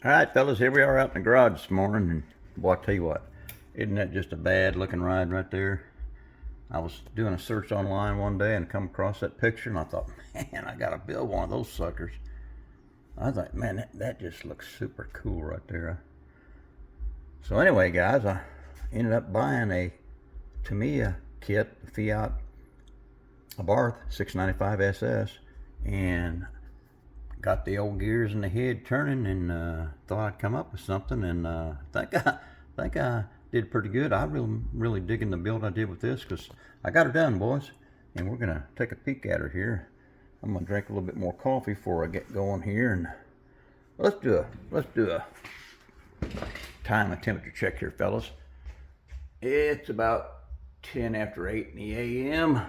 All right, fellas, here we are out in the garage this morning, and boy, I tell you what, isn't that just a bad looking ride right there? I was doing a search online one day and come across that picture, and I thought, man, I gotta build one of those suckers. I thought, man, that just looks super cool right there. So anyway, guys, I ended up buying a Tamiya kit, Fiat Abarth 695 SS, and got the old gears in the head turning, and thought I'd come up with something, and think I did pretty good. I'm really digging the build I did with this, because I got her done, boys, and we're gonna take a peek at her here. I'm gonna drink a little bit more coffee before I get going here, and let's do a time and temperature check here, fellas. It's about 10 after 8 in the a.m.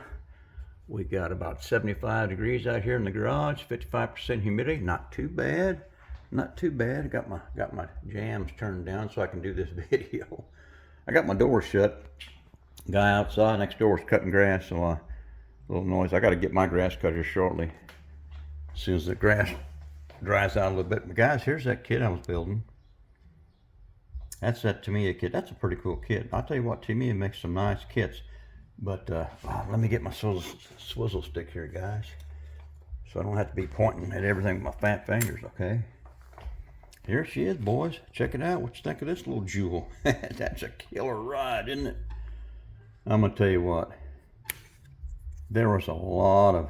We got about 75 degrees out here in the garage, 55% humidity. Not too bad. Not too bad. Got my jams turned down so I can do this video. I got my door shut. Guy outside next door is cutting grass, so a little noise. I got to get my grass cut here shortly, as soon as the grass dries out a little bit. But guys, here's that kit I was building. That's that Tamiya kit. That's a pretty cool kit. I'll tell you what, Tamiya makes some nice kits. But let me get my swizzle stick here, guys, so I don't have to be pointing at everything with my fat fingers, okay? Here she is, boys. Check it out. What you think of this little jewel? That's a killer ride, isn't it? I'm going to tell you what. There was a lot of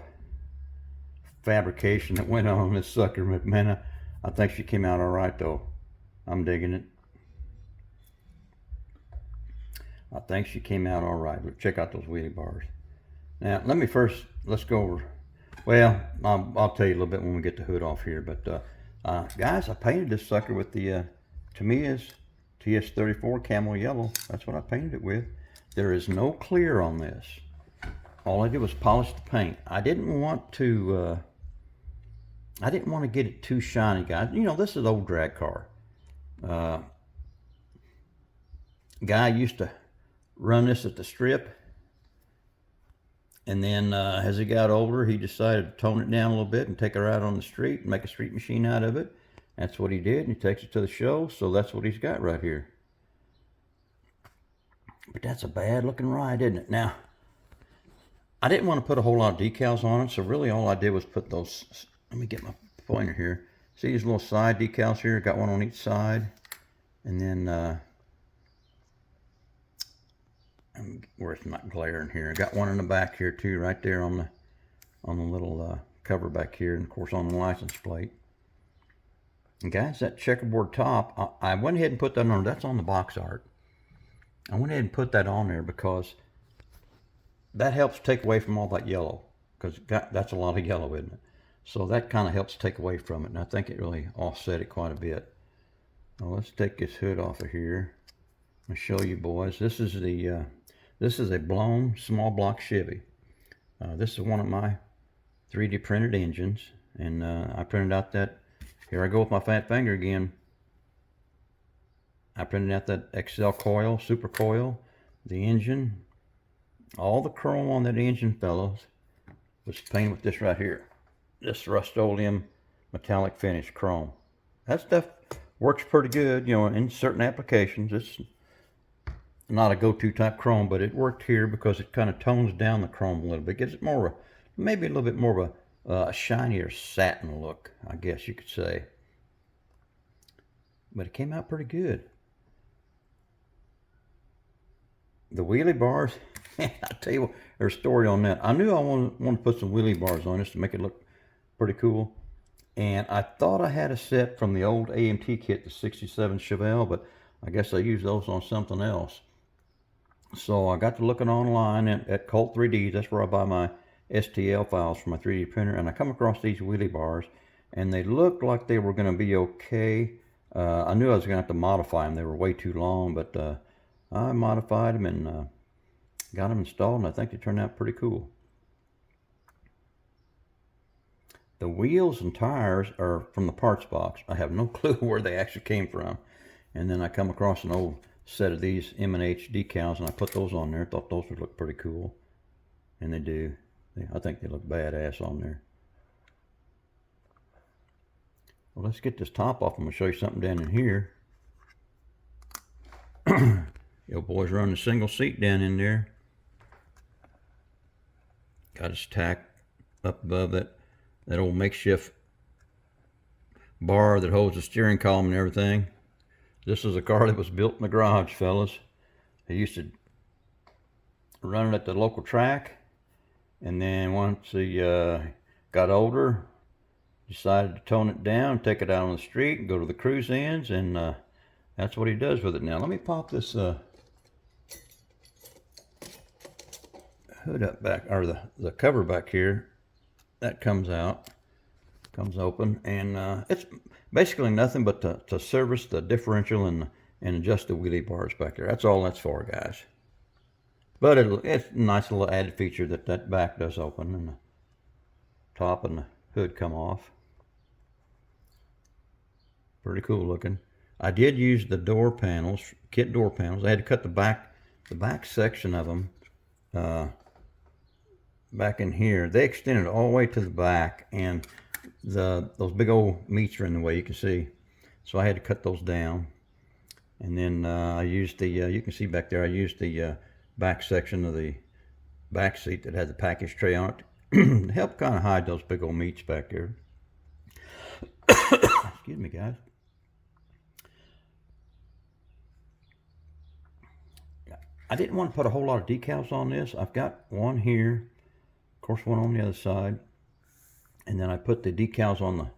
fabrication that went on this sucker, but man, I think she came out all right, though. I'm digging it. I think she came out all right. But check out those wheelie bars. Now, let's go over. Well, I'll tell you a little bit when we get the hood off here. But guys, I painted this sucker with the Tamiya's TS34 Camel Yellow. That's what I painted it with. There is no clear on this. All I did was polish the paint. I didn't want to get it too shiny, guys. You know, this is an old drag car. Guy used to run this at the strip, and then as he got older, he decided to tone it down a little bit and take it out on the street and make a street machine out of it. That's what he did, and he takes it to the show, so that's what he's got right here. But that's a bad looking ride, isn't it? Now, I didn't want to put a whole lot of decals on it, so really all I did was put those, let me get my pointer here. See these little side decals here? Got one on each side, and then where it's not glaring here. I got one in the back here too, right there on the little cover back here, and of course on the license plate. And guys, that checkerboard top, I went ahead and put that on. That's on the box art. I went ahead and put that on there because that helps take away from all that yellow, because that's a lot of yellow, isn't it? So that kind of helps take away from it, and I think it really offset it quite a bit. Now let's take this hood off of here and show you, boys. This is a blown small block Chevy. This is one of my 3D printed engines, and I printed out that, here I go with my fat finger again. I printed out that XL coil, super coil, the engine, all the chrome on that engine, fellows, was painted with this right here. This Rust-Oleum metallic finish chrome. That stuff works pretty good, you know, in certain applications. It's not a go-to type chrome, but it worked here because it kind of tones down the chrome a little bit, gives it more of a, maybe a little bit more of a shinier satin look, I guess you could say. But it came out pretty good. The wheelie bars, I tell you what, there's a story on that. I knew I wanted to put some wheelie bars on this to make it look pretty cool. And I thought I had a set from the old AMT kit, the 67 Chevelle, but I guess I used those on something else. So I got to looking online at Cult 3D. That's where I buy my STL files for my 3D printer. And I come across these wheelie bars, and they looked like they were going to be okay. I knew I was going to have to modify them. They were way too long, but I modified them and got them installed, and I think they turned out pretty cool. The wheels and tires are from the parts box. I have no clue where they actually came from. And then I come across an old set of these M&H decals, and I put those on there. Thought those would look pretty cool. And they do. I think they look badass on there. Well, let's get this top off. I'm gonna show you something down in here. Yo, boys running a single seat down in there. Got his tack up above that old makeshift bar that holds the steering column and everything. This is a car that was built in the garage, fellas. I used to run it at the local track, and then once he got older, decided to tone it down, take it out on the street, and go to the cruise ends, and that's what he does with it now. Let me pop this hood up back, or the cover back here. That comes out, comes open, and it's basically nothing but to service the differential and adjust the wheelie bars back there. That's all that's for, guys. But it's a nice little added feature that back does open and the top and the hood come off. Pretty cool looking. I did use the door panels, kit door panels. I had to cut the back section of them back in here. They extended all the way to the back, and those big old meats are in the way, you can see. So I had to cut those down. And then I used the, you can see back there, I used the back section of the back seat that had the package tray on it to help kind of hide those big old meats back there. Excuse me, guys. I didn't want to put a whole lot of decals on this. I've got one here, of course one on the other side, and then I put the decals on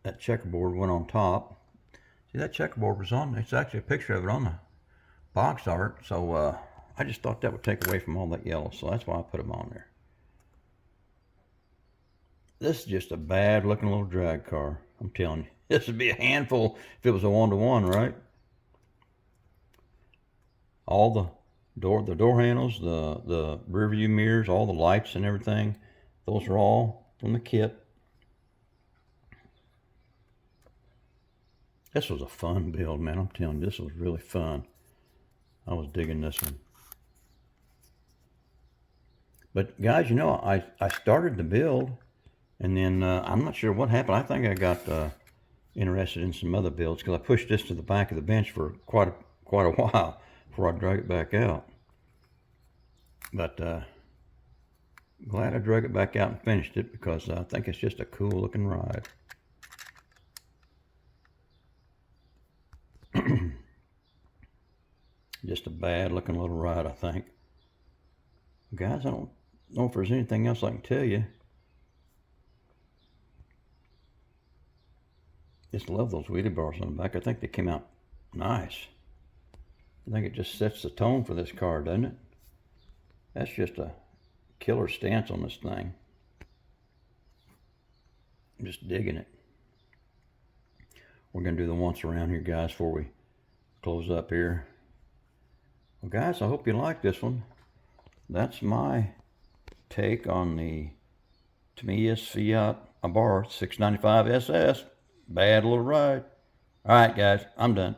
that checkerboard one on top. See, that checkerboard was on, it's actually a picture of it on the box art, so I just thought that would take away from all that yellow, so that's why I put them on there. This is just a bad looking little drag car, I'm telling you. This would be a handful if it was a one-to-one, right? All the door handles, the rear view mirrors, all the lights and everything, those are all from the kit. This was a fun build, man. I'm telling you, this was really fun. I was digging this one. But guys, you know, I started the build, and then I'm not sure what happened. I think I got interested in some other builds because I pushed this to the back of the bench for quite a while before I drug it back out. But glad I drug it back out and finished it, because I think it's just a cool looking ride. Just a bad looking little ride, I think. Guys, I don't know if there's anything else I can tell you. Just love those wheelie bars on the back. I think they came out nice. I think it just sets the tone for this car, doesn't it? That's just a killer stance on this thing. I'm just digging it. We're going to do the once around here, guys, before we close up here. Well, guys, I hope you like this one. That's my take on the Tamiya Fiat Abarth 695 SS. Bad little ride. All right, guys, I'm done.